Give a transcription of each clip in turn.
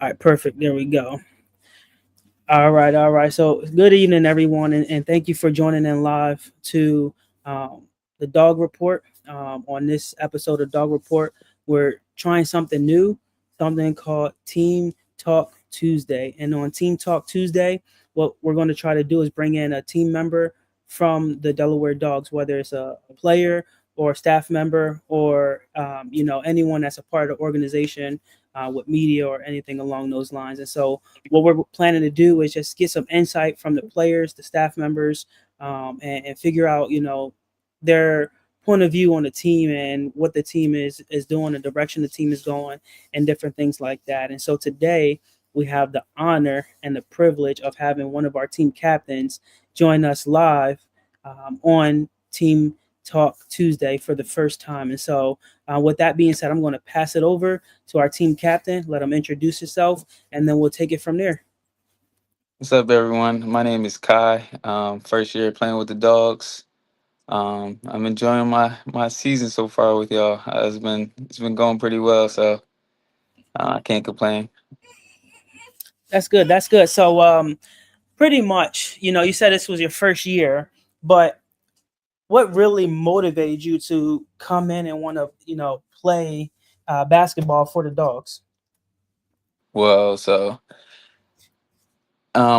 All right, perfect. There we go. All right, all right. So, good evening, everyone, and thank you for joining in live to um, the Dog Report. On this episode of Dog Report, we're trying something new, something called Team Talk Tuesday. And on Team Talk Tuesday, what we're going to try to do is bring in a team member from the Delaware Dogs, whether it's a player or a staff member or anyone that's a part of the organization with media or anything along those lines. And so what we're planning to do is just get some insight from the players, the staff members, and figure out, their point of view on the team and what the team is doing, the direction the team is going, and different things like that. And so today we have the honor and the privilege of having one of our team captains join us live on Team Talk Tuesday for the first time. And so, with that being said, I'm going to pass it over to our team captain. Let him introduce himself, and then we'll take it from there. What's up, everyone? My name is Kai. First year playing with the Dogs. I'm enjoying my season so far with y'all. It's been going pretty well, so I can't complain. That's good. That's good. So, pretty much, you said this was your first year, but what really motivated you to come in and want to, play basketball for the Dogs?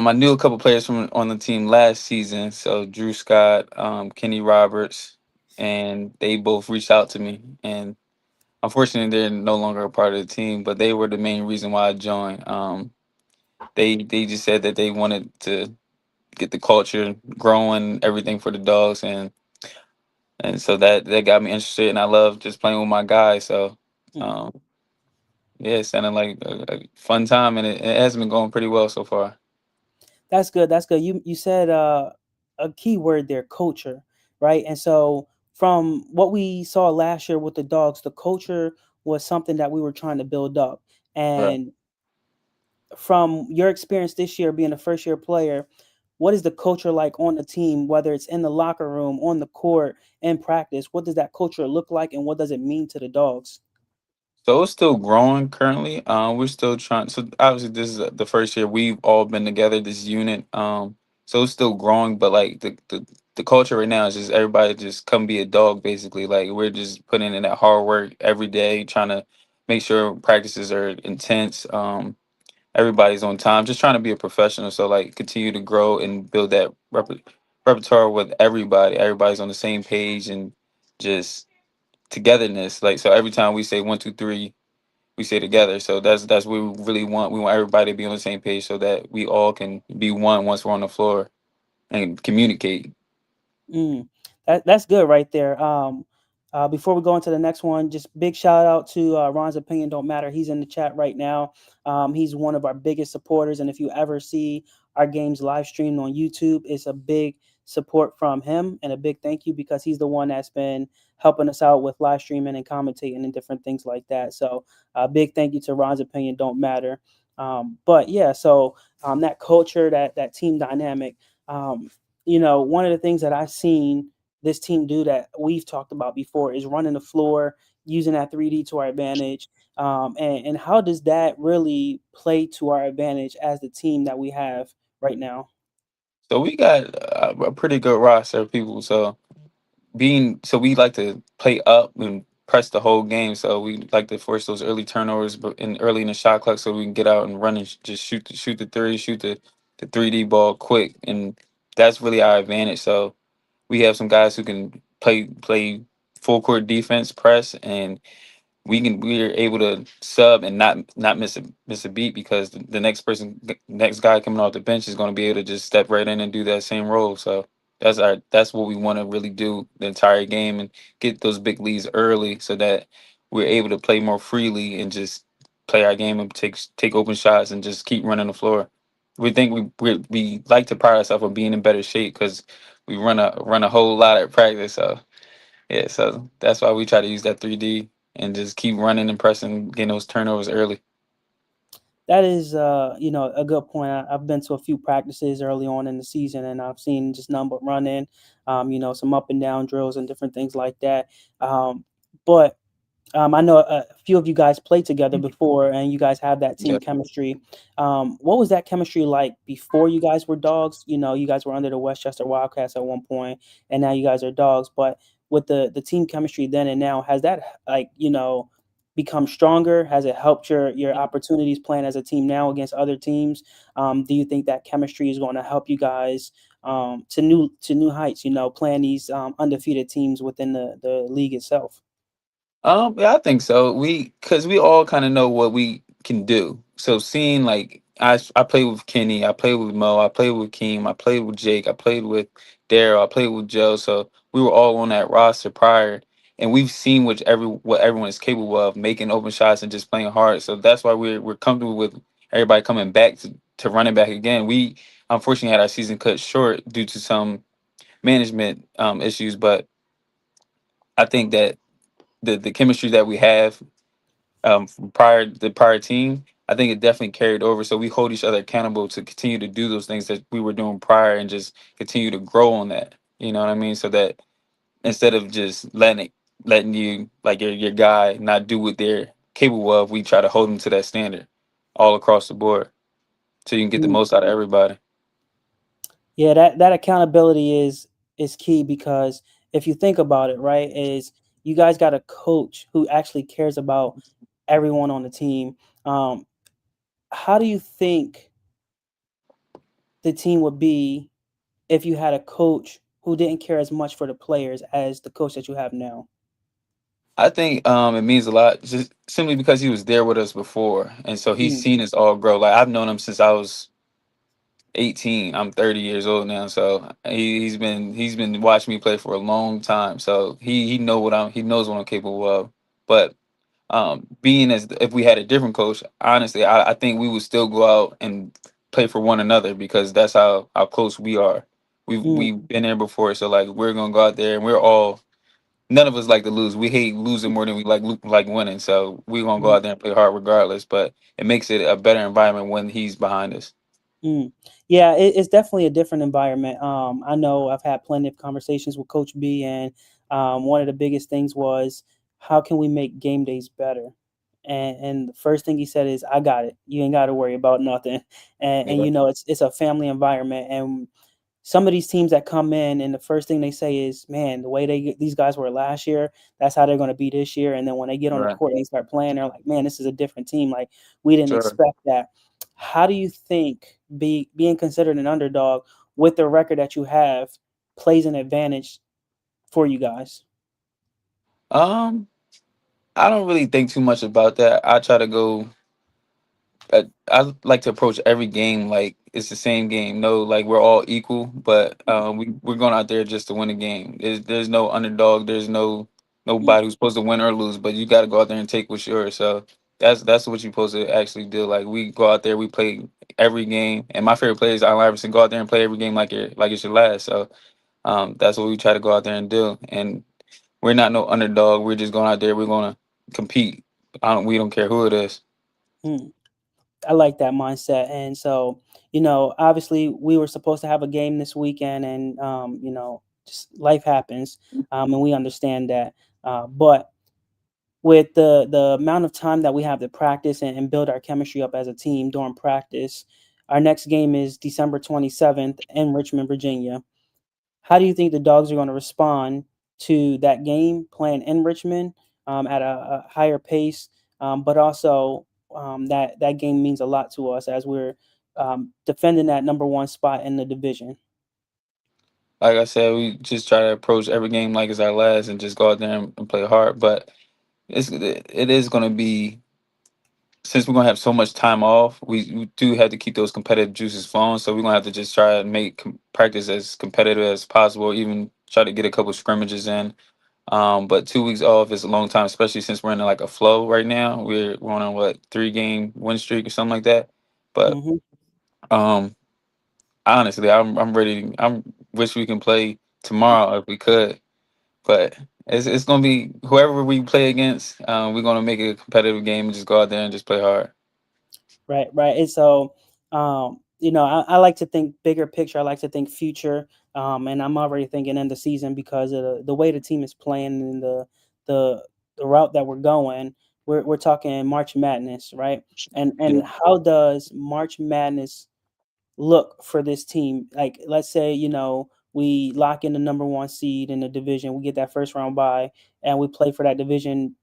I knew a couple players from on the team last season. So Drew Scott, Kenny Roberts, and they both reached out to me. And unfortunately, they're no longer a part of the team, but they were the main reason why I joined. They just said that they wanted to get the culture growing, everything for the Dogs, and so that got me interested, and I love just playing with my guys. So, Mm, um, yeah, it sounded like a fun time, and it has been going pretty well so far. that's good. That's good. You said a key word there, culture, right? And so from what we saw last year with the Dogs, the culture was something that we were trying to build up. Right. And from your experience this year being a first year player, what is the culture like on the team, whether it's in the locker room, on the court, in practice? What does that culture look like and what does it mean to the Dogs? So it's still growing currently. We're still trying. So obviously, this is the first year we've all been together, this unit. So it's still growing, but like the culture right now is just everybody just come be a dog, basically. Like we're just putting in that hard work every day, trying to make sure practices are intense. Everybody's on time, just trying to be a professional. So like continue to grow and build that repertoire with everybody. Everybody's on the same page and just togetherness. Like so, every time we say 1, 2, 3, we say together. So that's what we really want. We want everybody to be on the same page so that we all can be one once we're on the floor and communicate. Mm, that's good right there. Before we go into the next one, just big shout out to Ron's opinion don't matter. He's in the chat right now. He's one of our biggest supporters, and if you ever see our games live streamed on YouTube, it's a big support from him and a big thank you because he's the one that's been helping us out with live streaming and commentating and different things like that. So, big thank you to Ron's opinion don't matter. But yeah, so that culture, that team dynamic. Um, one of the things that I've seen this team do that we've talked about before is running the floor, using that 3D to our advantage. And how does that really play to our advantage as the team that we have right now? So we got a pretty good roster of people. So we like to play up and press the whole game. So we like to force those early turnovers, but in early in the shot clock, so we can get out and run and just shoot the three, shoot the 3D ball quick, and that's really our advantage. So we have some guys who can play full court defense, press, and we're able to sub and not miss a beat because the next guy coming off the bench is going to be able to just step right in and do that same role. So that's what we want to really do the entire game and get those big leads early so that we're able to play more freely and just play our game and take open shots and just keep running the floor. We think we like to pride ourselves on being in better shape because we run a whole lot at practice. So yeah, so that's why we try to use that 3D and just keep running and pressing, getting those turnovers early. That is, a good point. I've been to a few practices early on in the season, and I've seen just none but running, some up and down drills and different things like that. But I know a few of you guys played together before, and you guys have that Yeah. team chemistry. What was that chemistry like before you guys were Dogs? You know, you guys were under the Westchester Wildcats at one point, and now you guys are Dogs. But with the team chemistry then and now, has that like become stronger? Has it helped your opportunities playing as a team now against other teams? Do you think that chemistry is going to help you guys to new heights? You know, playing these undefeated teams within the league itself. Yeah, I think so. Cause we all kind of know what we can do. So seeing like I played with Kenny, I played with Mo, I played with Keem, I played with Jake, I played with Daryl, I played with Joe. So we were all on that roster prior, and we've seen what everyone is capable of, making open shots and just playing hard. So that's why we're comfortable with everybody coming back to running back again. We unfortunately had our season cut short due to some management issues, but I think that the chemistry that we have from the prior team, I think it definitely carried over. So we hold each other accountable to continue to do those things that we were doing prior and just continue to grow on that. You know what I mean? So that instead of just letting you like your guy not do what they're capable of, we try to hold them to that standard all across the board so you can get the most out of everybody. Yeah, that accountability is key because if you think about it, right, is you guys got a coach who actually cares about everyone on the team. Um, how do you think the team would be if you had a coach who didn't care as much for the players as the coach that you have now? I think it means a lot just simply because he was there with us before, and so he's Mm, seen us all grow. Like I've known him since I was 18. I'm 30 years old now, so he's been watching me play for a long time. So he knows what I'm capable of. But being as if we had a different coach, honestly, I think we would still go out and play for one another because that's how close we are. mm, We've been there before, so like we're gonna go out there and we're all none of us like to lose. We hate losing more than we like winning. So we're gonna go mm. out there and play hard regardless. But it makes it a better environment when he's behind us. Mm. Yeah, it's definitely a different environment. I know I've had plenty of conversations with Coach B, and one of the biggest things was how can we make game days better? And the first thing he said is, "I got it. You ain't got to worry about nothing." And Yeah. you know, it's a family environment, and some of these teams that come in and the first thing they say is, "Man, the way these guys were last year, that's how they're going to be this year." And then when they get on the Right. court and they start playing, they're like, "Man, this is a different team. Like we didn't Sure. expect that." How do you think being considered an underdog with the record that you have plays an advantage for you guys? Um, I don't really think too much about that. I try to go. I like to approach every game like it's the same game. No, like we're all equal, but we're going out there just to win a game. There's no underdog. There's Mm, nobody who's supposed to win or lose. But you got to go out there and take what's yours. So that's what you're supposed to actually do. Like we go out there, we play every game, and my favorite player is Allen Iverson. Go out there and play every game like it's your last. So that's what we try to go out there and do. And we're not no underdog. We're just going out there. We're gonna compete. We don't care who it is. mm. I like that mindset. And so, obviously we were supposed to have a game this weekend and, just life happens. And we understand that. But with the amount of time that we have to practice and build our chemistry up as a team during practice, our next game is December 27th in Richmond, Virginia. How do you think the Dogs are going to respond to that game playing in Richmond at a higher pace? But also, that game means a lot to us as we're defending that number one spot in the division. Like I said, we just try to approach every game like it's our last and just go out there and play hard. But it is going to be since we're going to have so much time off, we do have to keep those competitive juices flowing. So we're going to have to just try and make practice as competitive as possible. Even try to get a couple scrimmages in. But 2 weeks off is a long time, especially since we're in like a flow right now. We're on a what 3 game win streak or something like that. But Hmm. um, honestly, I'm ready. I'm wish we can play tomorrow if we could. But it's gonna be whoever we play against. We're gonna make it a competitive game and just go out there and just play hard. Right, right. And so, I like to think bigger picture. I like to think future. And I'm already thinking in the season because of the way the team is playing and the the route that we're going, we're talking March Madness, right? Yeah. And how does March Madness look for this team? Like, let's say, we lock in the number one seed in the division, we get that first round bye, and we play for that division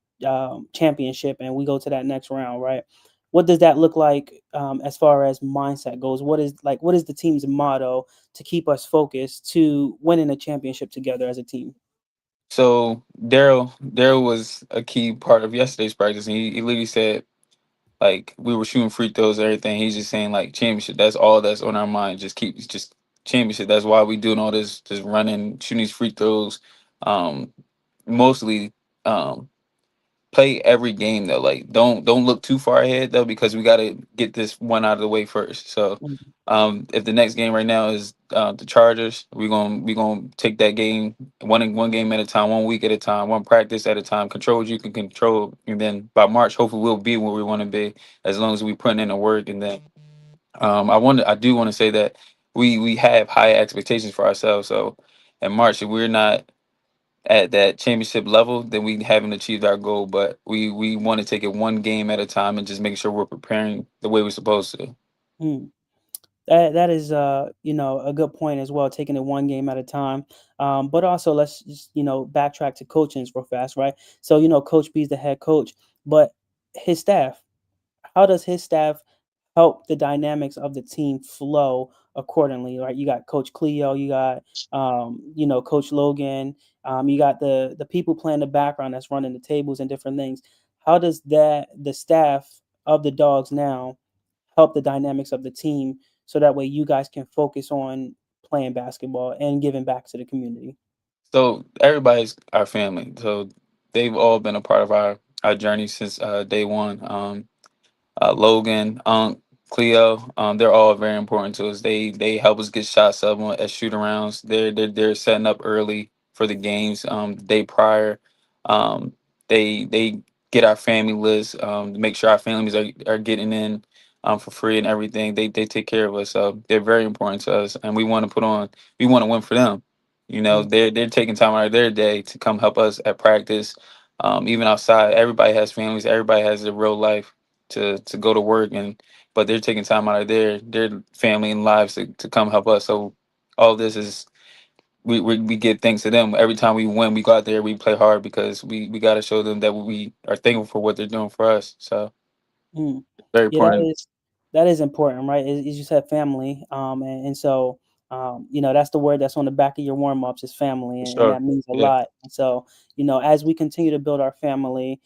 championship, and we go to that next round, right? What does that look like as far as mindset goes? What is the team's motto to keep us focused to winning a championship together as a team? So Daryl was a key part of yesterday's practice, and he literally said like we were shooting free throws and everything. He's just saying like championship. That's all that's on our mind. Just championship. That's why we doing all this, just running, shooting these free throws. Um, Mostly, um, play every game though. Like don't look too far ahead though, because we got to get this one out of the way first. So Mm, if the next game right now is the Chargers, we gonna take that game one game at a time, 1 week at a time, one practice at a time. Control what you can control, and then by March, hopefully we'll be where we want to be, as long as we put in the work. And then I do want to say that we have high expectations for ourselves. So in March, if we're not at that championship level, then we haven't achieved our goal. But we want to take it one game at a time and just make sure we're preparing the way we're supposed to. mm. That is a good point as well, taking it one game at a time. But also let's just backtrack to coaching real fast, right? So Coach B is the head coach, but his staff, how does his staff help the dynamics of the team flow accordingly? Right, you got Coach Cleo, you got Coach Logan, you got the people playing the background that's running the tables and different things. How does the staff of the Dogs now help the dynamics of the team so that way you guys can focus on playing basketball and giving back to the community? So everybody's our family. So they've all been a part of our journey since day one. Logan, Cleo, they're all very important to us. They help us get shots up at shoot arounds. They're setting up early for the games. The day prior, um, they get our family list to make sure our families are getting in for free and everything. They take care of us. So they're very important to us, and we want to win for them. You know, Mm, they're taking time out of their day to come help us at practice. Even outside, everybody has families. Everybody has their real life to go to work, and but they're taking time out of their family and lives to come help us. So all this is we give thanks to them every time we win. We go out there, we play hard because we got to show them that we are thankful for what they're doing for us. So mm. very Yeah, important. that is important, right? As you said, family, and so that's the word that's on the back of your warm ups is family, For and sure. that means a Yeah. lot. And so as we continue to build our family,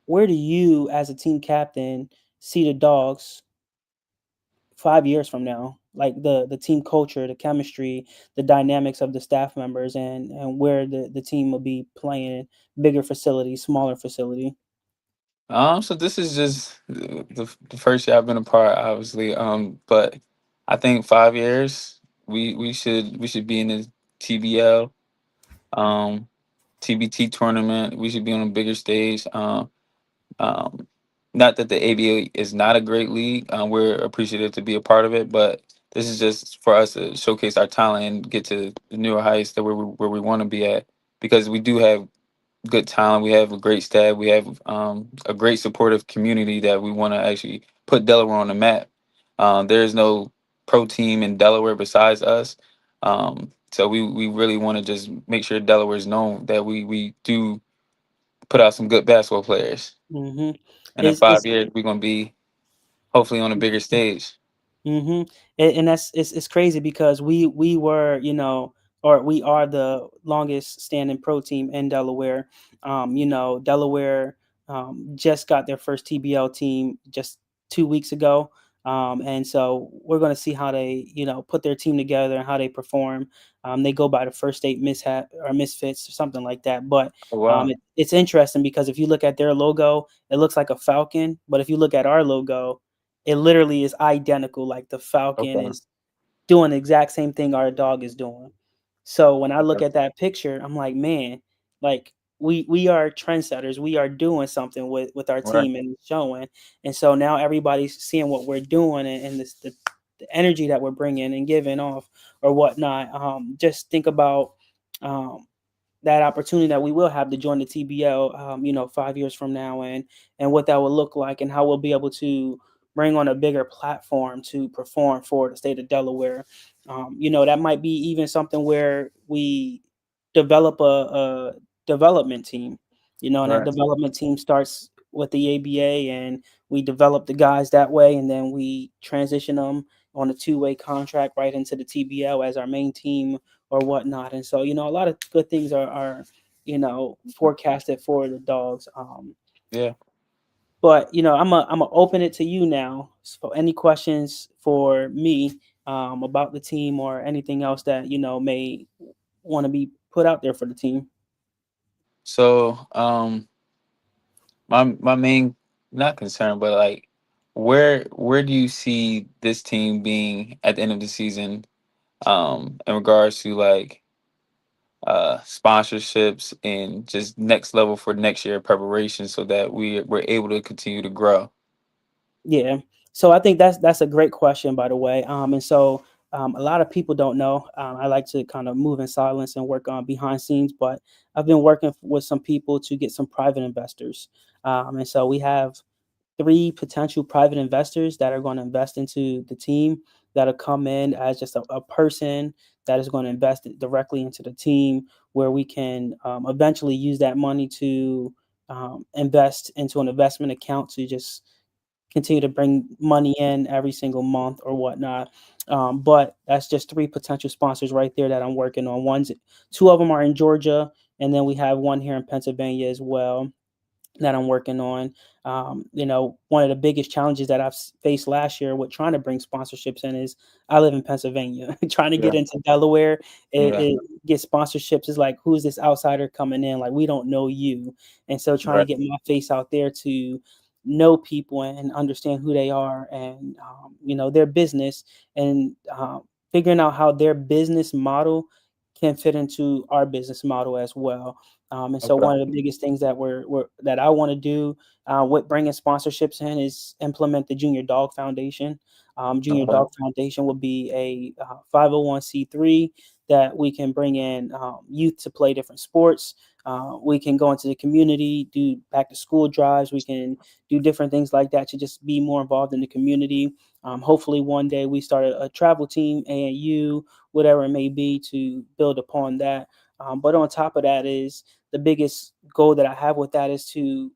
where do you, as a team captain, see the Dogs 5 years from now? Like the team culture, the chemistry, the dynamics of the staff members, and where the team will be playing, bigger facility, smaller facility. So this is just the first year I've been a part, obviously. But I think 5 years we should be in the TBL, um, TBT tournament. We should be on a bigger stage. Um, Not that the ABA is not a great league. We're appreciative to be a part of it, but this is just for us to showcase our talent and get to the newer heights that where we want to be at, because we do have good talent. We have a great staff. We have a great supportive community that we want to actually put Delaware on the map. There is no pro team in Delaware besides us. So we really want to just make sure Delaware is known that we do put out some good basketball players. Hmm. And in Is five is years, we're gonna be hopefully on a bigger stage. Mm-hmm. And that's it's crazy because we were, or we are the longest standing pro team in Delaware. Delaware just got their first TBL team just 2 weeks ago. And so we're going to see how they, put their team together and how they perform. They go by the first state mishap or misfits or something like that. But Oh wow. it's interesting because if you look at their logo, it looks like a falcon. But if you look at our logo, it literally is identical. Like the falcon Okay. is doing the exact same thing our dog is doing. So when I look Okay. at that picture, I'm like, man, like we are trendsetters. We are doing something with our Right. team and showing. And so now everybody's seeing what we're doing and the energy that we're bringing and giving off or whatnot. Just think about um, that opportunity that we will have to join the TBL, 5 years from now, and what that will look like, and how we'll be able to bring on a bigger platform to perform for the state of Delaware. That might be even something where we develop a development team, and that Right. development team starts with the ABA, and we develop the guys that way, and then we transition them on a two-way contract right into the TBL as our main team or whatnot. And so, a lot of good things are forecasted for the Dogs. Yeah. But I'm gonna open it to you now. So any questions for me about the team or anything else that may want to be put out there for the team? So my main, not concern, but like, where do you see this team being at the end of the season, in regards to like sponsorships and just next level for next year preparation, so that we're able to continue to grow. Yeah. So I think that's a great question, by the way. And so a lot of people don't know. I like to kind of move in silence and work on behind scenes, but I've been working with some people to get some private investors. And so we have three potential private investors that are going to invest into the team, that'll come in as just a person that is going to invest it directly into the team, where we can eventually use that money to invest into an investment account to just continue to bring money in every single month or whatnot. But that's just three potential sponsors right there that I'm working on. Two of them are in Georgia, and then we have one here in Pennsylvania as well that I'm working on. One of the biggest challenges that I've faced last year with trying to bring sponsorships in is I live in Pennsylvania. Trying to Yeah. get into Delaware, Yeah. it get sponsorships is like, who's this outsider coming in? Like, we don't know you. And so trying to Right. get my face out there to know people and understand who they are, and their business, and figuring out how their business model can fit into our business model as well. And so Okay. one of the biggest things that that I want to do with bringing sponsorships in is implement the Junior Dog Foundation. Junior Okay. Dog Foundation will be a 501c3 that we can bring in youth to play different sports. We can go into the community, do back to school drives. We can do different things like that to just be more involved in the community. Hopefully, one day we start a travel team, ANU, whatever it may be, to build upon that. But on top of that is the biggest goal that I have with that is to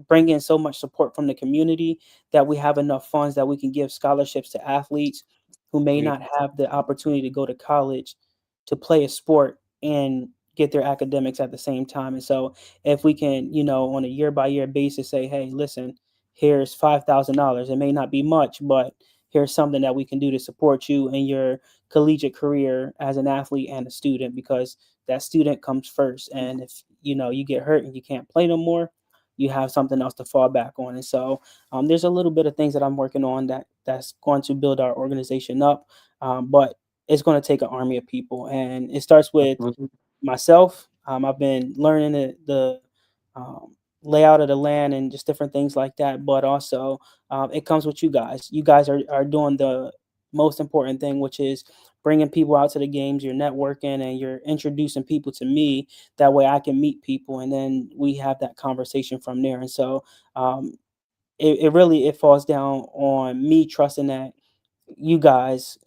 bring in so much support from the community that we have enough funds that we can give scholarships to athletes who may Yeah. not have the opportunity to go to college to play a sport and get their academics at the same time. And so if we can, on a year by year basis say, hey, listen, here's $5,000. It may not be much, but here's something that we can do to support you in your collegiate career as an athlete and a student, because that student comes first. And if you get hurt and you can't play no more, you have something else to fall back on. And so there's a little bit of things that I'm working on that's going to build our organization up, but it's going to take an army of people, and it starts with Absolutely. myself. I've been learning the um, layout of the land and just different things like that. But also, it comes with you guys. You guys are doing the most important thing, which is bringing people out to the games. You're networking and you're introducing people to me. That way, I can meet people, and then we have that conversation from there. And so, it really it falls down on me trusting that you guys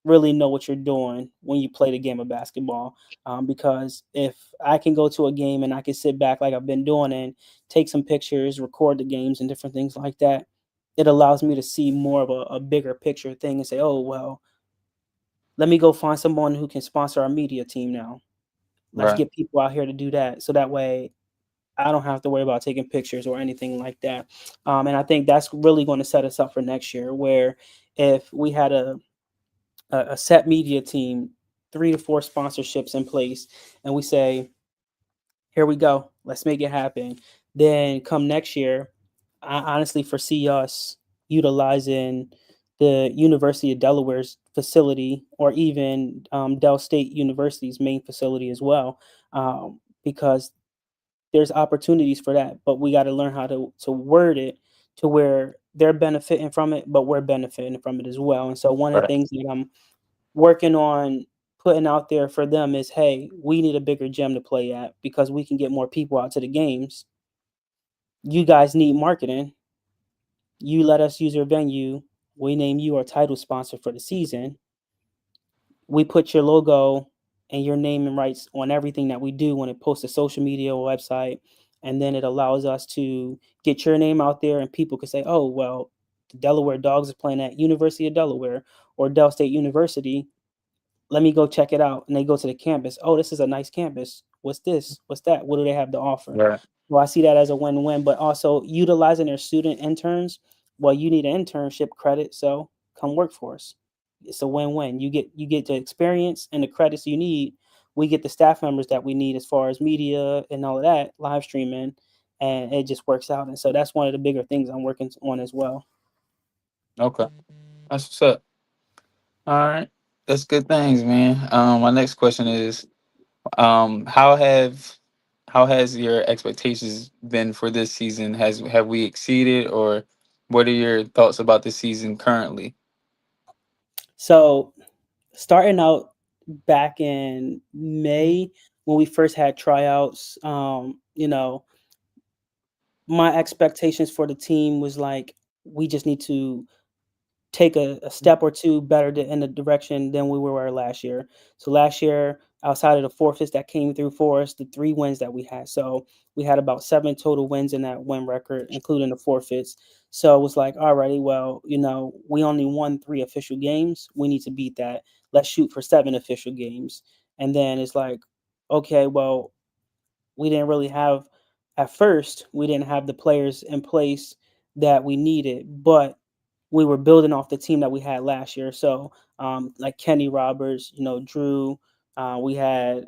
really know what you're doing when you play the game of basketball. Because if I can go to a game and I can sit back like I've been doing and take some pictures, record the games and different things like that, it allows me to see more of a bigger picture thing and say, oh, well, let me go find someone who can sponsor our media team now. Let's Right. get people out here to do that. So that way I don't have to worry about taking pictures or anything like that. And I think that's really going to set us up for next year, where if we had a set media team, 3 to 4 sponsorships in place, and we say, here we go, let's make it happen. Then come next year, I honestly foresee us utilizing the University of Delaware's facility, or even Dell State University's main facility as well, because there's opportunities for that, but we got to learn how to word it to where they're benefiting from it, but we're benefiting from it as well. And so one of the Right. things that I'm working on putting out there for them is, hey, we need a bigger gym to play at because we can get more people out to the games. You guys need marketing. You let us use your venue. We name you our title sponsor for the season. We put your logo and your name and rights on everything that we do when it posts to social media or website. And then it allows us to get your name out there and people can say, oh, well, the Delaware Dogs is playing at University of Delaware or Dell State University. Let me go check it out. And they go to the campus. Oh, this is a nice campus. What's this? What's that? What do they have to offer? Right. Well, I see that as a win-win, but also utilizing their student interns. Well, you need an internship credit, so come work for us. It's a win-win. You get the experience and the credits you need. We get the staff members that we need as far as media and all of that, live streaming, and it just works out. And so that's one of the bigger things I'm working on as well. Okay. That's what's up. All right. That's good things, man. My next question is, how has your expectations been for this season? Have we exceeded, or what are your thoughts about the season currently? So starting out back in May when we first had tryouts, my expectations for the team was like we just need to take a step or two better in the direction than we were last year. So last year, outside of the forfeits that came through for us, the 3 wins that we had. So we had about 7 total wins in that win record, including the forfeits. So it was like, alrighty, well, we only won 3 official games. We need to beat that. Let's shoot for 7 official games. And then it's like, okay, well, we didn't really have at first we didn't have the players in place that we needed, but we were building off the team that we had last year. So like Kenny Roberts, Drew, we had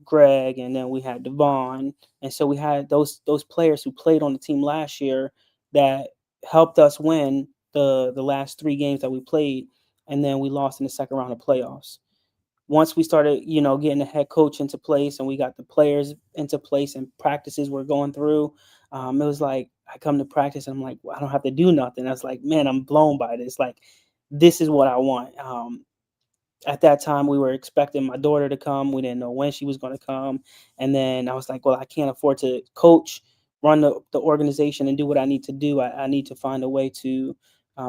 Greg, and then we had Devon, and so we had those players who played on the team last year that helped us win the last 3 games that we played, and then we lost in the second round of playoffs. Once we started, getting the head coach into place and we got the players into place and practices were going through, it was like I come to practice and I'm like, well, I don't have to do nothing. I was like, man, I'm blown by this. Like, this is what I want. At that time, we were expecting my daughter to come. We didn't know when she was going to come. And then I was like, well, I can't afford to coach, run the organization, and do what I need to do. I need to find a way to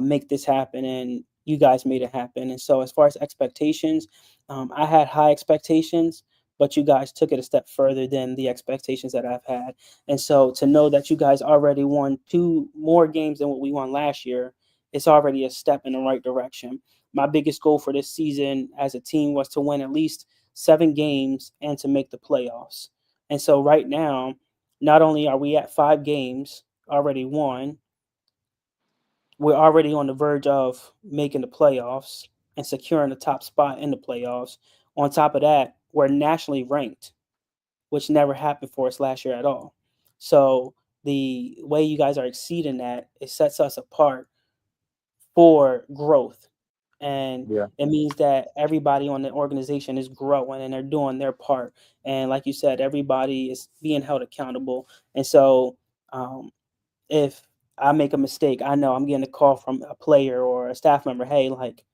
make this happen. And you guys made it happen. And so, as far as expectations, I had high expectations, but you guys took it a step further than the expectations that I've had. And so, to know that you guys already won 2 more games than what we won last year, it's already a step in the right direction. My biggest goal for this season as a team was to win at least 7 games and to make the playoffs. And so right now, not only are we at 5 games already won, we're already on the verge of making the playoffs and securing the top spot in the playoffs. On top of that, we're nationally ranked, which never happened for us last year at all. So the way you guys are exceeding that, it sets us apart for growth. And Yeah. it means that everybody on the organization is growing and they're doing their part. And like you said, everybody is being held accountable. And so um, if I make a mistake, I know I'm getting a call from a player or a staff member. Hey, like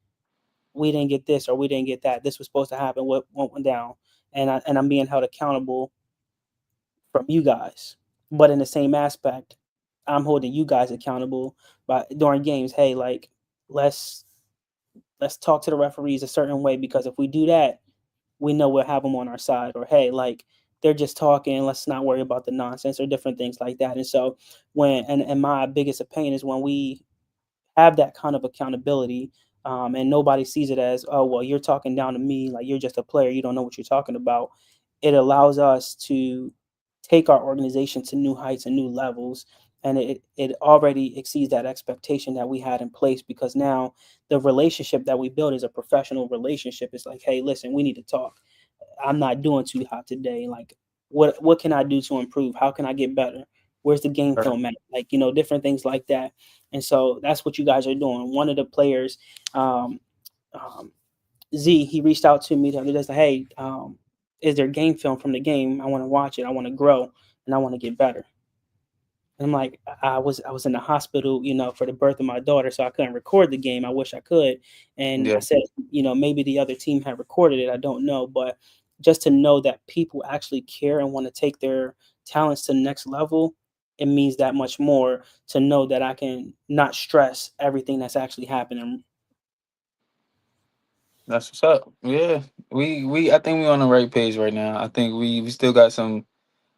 we didn't get this or we didn't get that. This was supposed to happen. What went down? And I'm being held accountable from you guys. But in the same aspect, I'm holding you guys accountable by during games. Hey, like let's let's talk to the referees a certain way because if we do that, we know we'll have them on our side. Or hey, like they're just talking. Let's not worry about the nonsense or different things like that. And so and my biggest pain is when we have that kind of accountability. And nobody sees it as, oh, well, you're talking down to me, like you're just a player, you don't know what you're talking about. It allows us to take our organization to new heights and new levels. And it already exceeds that expectation that we had in place because now the relationship that we build is a professional relationship. It's like, hey, listen, we need to talk. I'm not doing too hot today. Like, what can I do to improve? How can I get better? Where's the game Right. film at? Like, different things like that. And so that's what you guys are doing. One of the players, um, um, Z, he reached out to me the other day. Said, hey, is there game film from the game? I want to watch it. I want to grow, and I want to get better. And I'm like, I was in the hospital, for the birth of my daughter, so I couldn't record the game. I wish I could. And I Yeah, said, maybe the other team had recorded it. I don't know, but just to know that people actually care and want to take their talents to the next level, it means that much more to know that I can not stress everything that's actually happening. that's what's up. Yeah, we I think we're on the right page right now. I think we still got some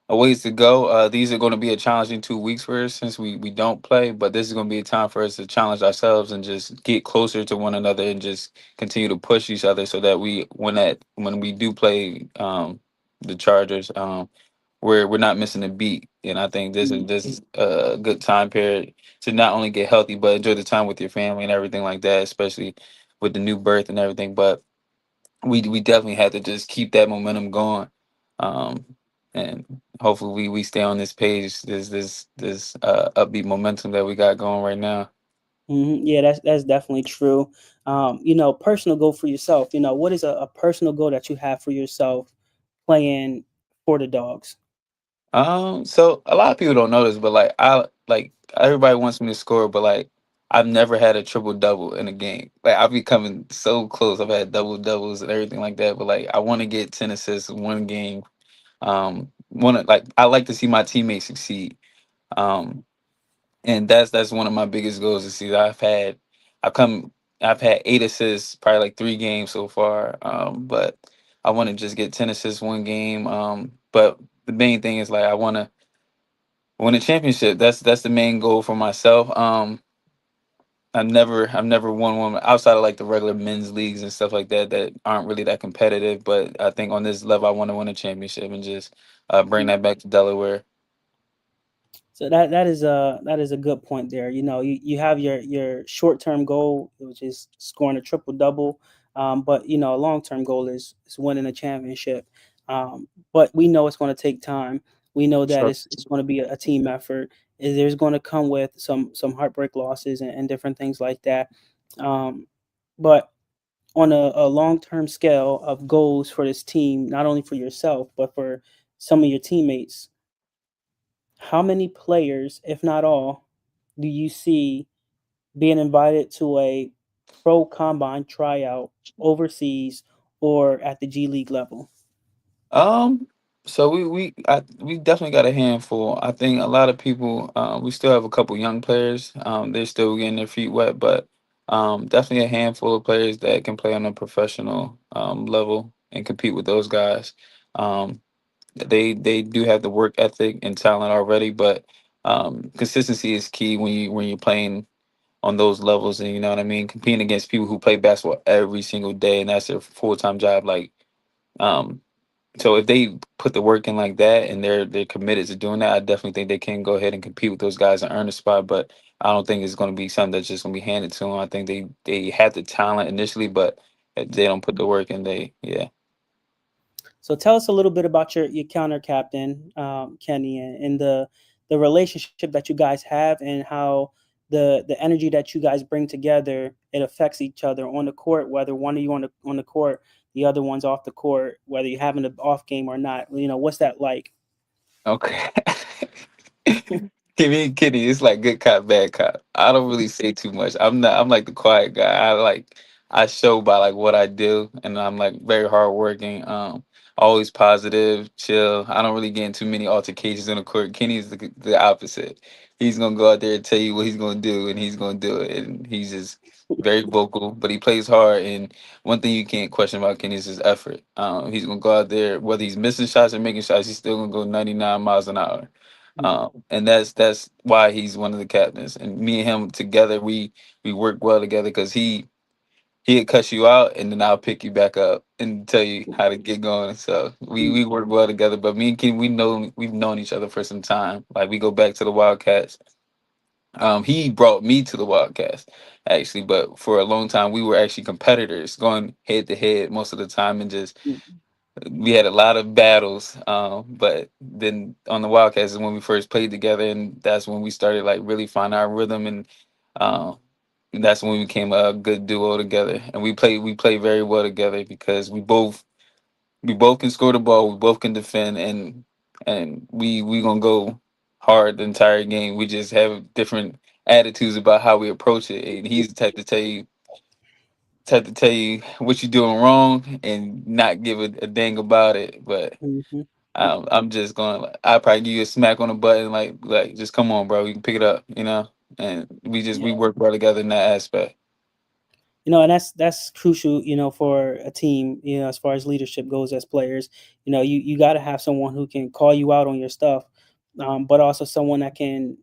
a ways to go. These are going to be a challenging 2 weeks for us since we don't play, but this is going to be a time for us to challenge ourselves and just get closer to one another and just continue to push each other so that when we do play the Chargers, we're not missing a beat. And I think this is a good time period to not only get healthy but enjoy the time with your family and everything like that, especially with the new birth and everything. But we definitely had to just keep that momentum going, um, and hopefully we stay on this page, this upbeat momentum that we got going right now. Yeah, that's definitely true. Personal goal for yourself. What is a personal goal that you have for yourself playing for the dogs? So a lot of people don't know this, but like everybody wants me to score, but like I've never had a triple double in a game. Like I've becoming so close. I've had double doubles and everything like that, but like I want to get 10 assists in one game. Want to like I like to see my teammates succeed. Um, and that's one of my biggest goals to see. I've come, I've had 8 assists, probably like 3 games so far. But I want to just get 10 assists one game. But the main thing is like I want to win a championship. That's the main goal for myself. I've never won one outside of like the regular men's leagues and stuff like that that aren't really that competitive. But I think on this level, I want to win a championship and just bring that back to Delaware. So that is a good point there. You have your short term goal, which is scoring a triple double, but a long term goal is winning a championship. But we know it's going to take time. We know that Sure. it's going to be a team effort. There's going to come with some heartbreak losses and different things like that. Um, but on a long term scale of goals for this team, not only for yourself but for some of your teammates, how many players, if not all, do you see being invited to a pro combine tryout overseas or at the G League level? Um, so we definitely got a handful. I think a lot of people. We still have a couple young players. They're still getting their feet wet, but definitely a handful of players that can play on a professional level and compete with those guys. Um, they do have the work ethic and talent already, but consistency is key when you're playing on those levels, and you know what I mean. Competing against people who play basketball every single day, and that's their full time job. Um, so if they put the work in like that and they're committed to doing that, I definitely think they can go ahead and compete with those guys and earn a spot. But I don't think it's going to be something that's just going to be handed to them. I think they had the talent initially, but if they don't put the work in, they yeah. So tell us a little bit about your counter captain, Kenny, and the relationship that you guys have and how the energy that you guys bring together, it affects each other on the court, whether one of you on the court, the other one's off the court, whether you're having an off game or not. What's that like? Okay. Kitty, it's like good cop, bad cop. I don't really say too much. I'm like the quiet guy. I show by like what I do, and I'm like very hardworking. Always positive, chill. I don't really get into many altercations in the court. Kenny's the opposite. He's gonna go out there and tell you what he's gonna do, and he's gonna do it. And he's just very vocal, but he plays hard. And one thing you can't question about Kenny is his effort. He's gonna go out there, whether he's missing shots or making shots, he's still gonna go 99 miles an hour. And that's why he's one of the captains. And me and him together, we work well together because he'll cuss you out, and then I'll pick you back up and tell you how to get going. So we work well together. But me and Ken, we've known each other for some time. Like we go back to the Wildcats. He brought me to the Wildcats actually, but for a long time we were actually competitors, going head to head most of the time, and just we had a lot of battles. But then on the Wildcats is when we first played together, and that's when we started like really finding our rhythm, um, and that's when we became a good duo together. And we play very well together because we both can score the ball, we both can defend, and we gonna go hard the entire game. We just have different attitudes about how we approach it. And he's the type to tell you what you're doing wrong and not give a dang about it. But Hmm. I'm just going. I probably give you a smack on the button, like just come on, bro. You can pick it up, you know. And we Yeah. work well together in that aspect. And that's crucial, for a team, as far as leadership goes as players. You got to have someone who can call you out on your stuff, but also someone that can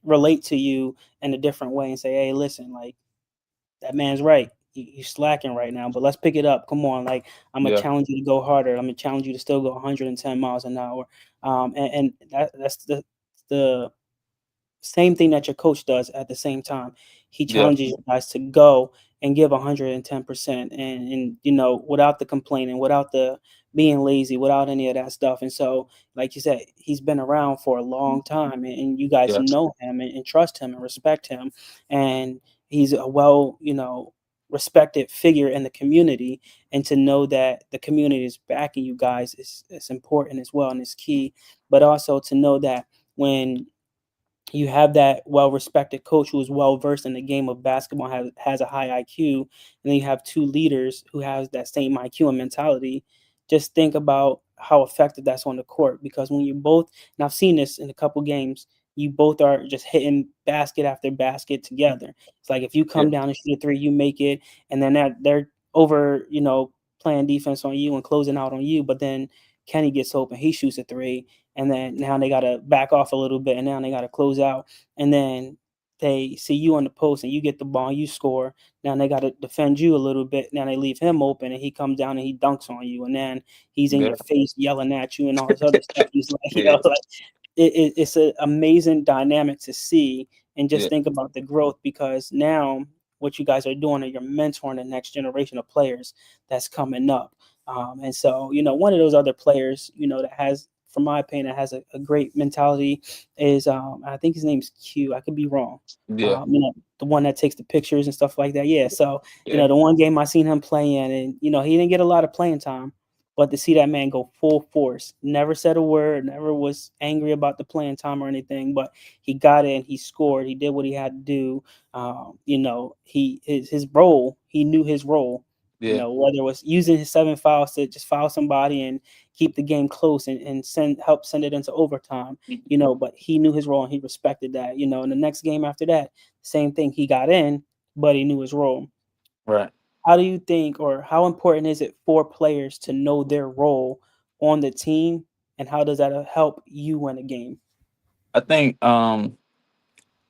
relate to you in a different way and say, hey, listen, like, that man's right. You slacking right now, but let's pick it up. Come on, like, I'm gonna Yeah, challenge you to go harder. I'm gonna challenge you to still go 110 miles an hour. And that's the same thing that your coach does at the same time. He yeah, challenges you guys to go and give 110%, and without the complaining, without the being lazy, without any of that stuff. And so, like you said, he's been around for a long time, and you guys yeah, know him and trust him and respect him. And he's a well, respected figure in the community. And to know that the community is backing you guys is important as well, and is key. But also to know that when you have that well-respected coach who is well-versed in the game of basketball, has a high IQ, and then you have two leaders who has that same IQ and mentality. Just think about how effective that's on the court, because when you both, and I've seen this in a couple games, you both are just hitting basket after basket together. It's like if you yeah, come down and shoot a three, you make it, and then they're over, playing defense on you and closing out on you, but then Kenny gets open, he shoots a three, and then now they got to back off a little bit, and now they got to close out, and then they see you on the post and you get the ball, you score. Now they got to defend you a little bit. Now they leave him open and he comes down and he dunks on you, and then he's in yeah, your face yelling at you and all this other stuff. He's like, yeah, like, it's an amazing dynamic to see. And just yeah, think about the growth, because now what you guys are doing are you're mentoring the next generation of players that's coming up. And so, one of those other players, that has, from my opinion, that has a great mentality is, I think his name's Q. I could be wrong. yeah, The one that takes the pictures and stuff like that. Yeah. So, yeah, the one game I seen him play in, and he didn't get a lot of playing time, but to see that man go full force, never said a word, never was angry about the playing time or anything, but he got in, he scored, he did what he had to do. His role, he knew his role. yeah. Whether it was using his 7 fouls to just foul somebody and keep the game close, and help send it into overtime. But he knew his role and he respected that. In the next game after that, same thing. He got in, but he knew his role. Right. How do you think, or how important is it for players to know their role on the team, and how does that help you win a game? I think all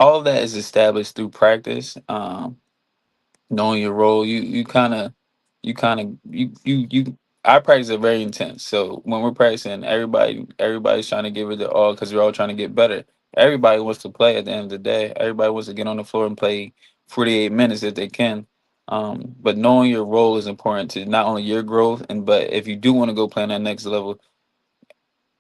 of that is established through practice. Knowing your role, you our practice are very intense. So when we're practicing, everybody's trying to give it their all because we're all trying to get better. Everybody wants to play at the end of the day. Everybody wants to get on the floor and play 48 minutes if they can. But knowing your role is important to not only your growth, and but if you do want to go play on that next level,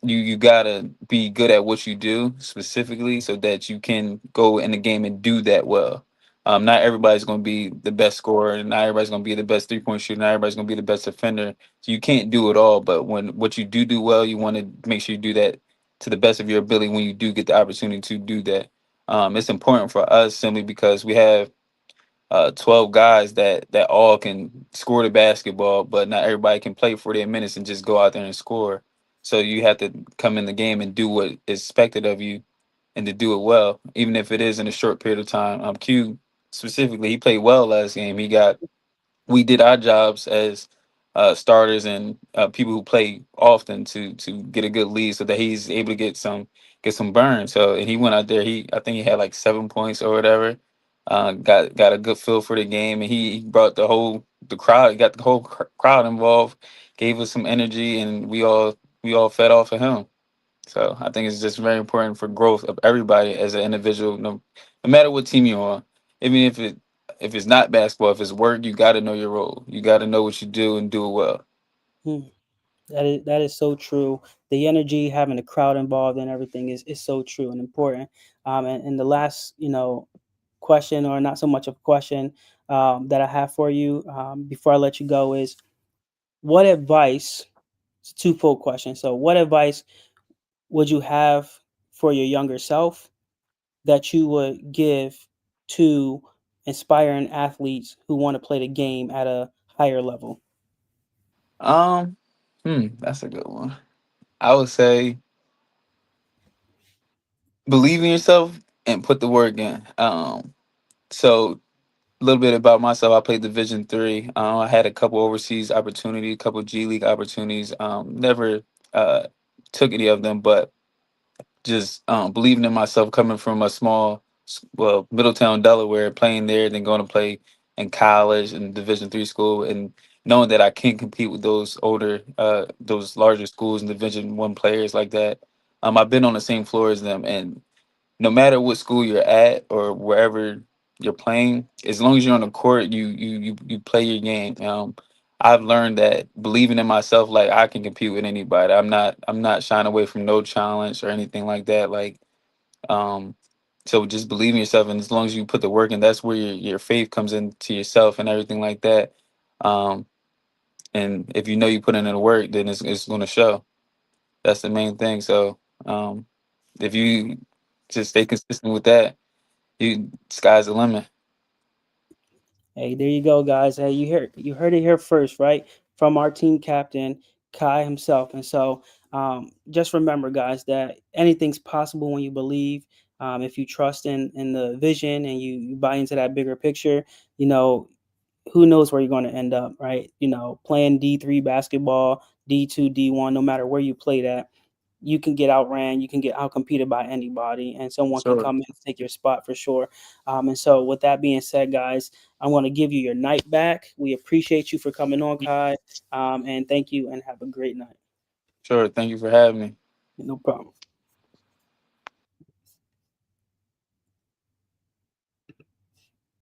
you gotta be good at what you do specifically so that you can go in the game and do that well. Not everybody's going to be the best scorer, and not everybody's going to be the best 3 point shooter, not everybody's going to be the best defender. So you can't do it all. But when what you do well, you want to make sure you do that to the best of your ability when you do get the opportunity to do that. It's important for us simply because we have 12 guys that all can score the basketball, but not everybody can play 48 minutes and just go out there and score. So you have to come in the game and do what is expected of you and to do it well, even if it is in a short period of time. Q specifically, he played well last game. We did our jobs as starters and people who play often to get a good lead so that he's able to get some burn. So and he went out there. I think he had like 7 points or whatever. Got a good feel for the game, and he brought the crowd. He got the whole crowd involved. Gave us some energy, and we all fed off of him. So I think it's just very important for growth of everybody as an individual, no matter what team you're on. Even if it's not basketball, if it's work, you got to know your role. You got to know what you do and do it well. Hmm. That is so true. The energy, having the crowd involved and everything is so true and important. And the last, question, or not so much of a question, that I have for you, before I let you go, is what advice? It's a twofold question. So, what advice would you have for your younger self that you would give to inspiring athletes who want to play the game at a higher level? Um, that's a good one. I would say believe in yourself and put the work in. So a little bit about myself. I played Division 3. I had a couple overseas opportunities, a couple G League opportunities. Never uh, took any of them, but just believing in myself, coming from a small, well, Middletown, Delaware, playing there, then going to play in college and Division 3 school, and knowing that I can compete with those those larger schools and Division 1 players like that. I've been on the same floor as them, and no matter what school you're at or wherever you're playing, as long as you're on the court, you play your game. I've learned that believing in myself, like I can compete with anybody. I'm not shying away from no challenge or anything like that. Um, so just believe in yourself, and as long as you put the work in, that's where your faith comes into yourself and everything like that. Um, and if you know you put in the work, then it's going to show. That's the main thing. So um, if you just stay consistent with that, you sky's the limit. Hey, there you go, guys. Hey, you heard it here first, right? From our team captain, Kai himself. And so, just remember, guys, that anything's possible when you believe. If you trust in the vision and you buy into that bigger picture, you know, who knows where you're going to end up, right? You know, playing D3 basketball, D2, D1, no matter where you play that, you can get outran, you can get outcompeted by anybody, and someone can Sure, come in and take your spot for sure. And so, with that being said, guys, I'm going to give you your night back. We appreciate you for coming on, Kai, and thank you, and have a great night. sure. Thank you for having me. No problem.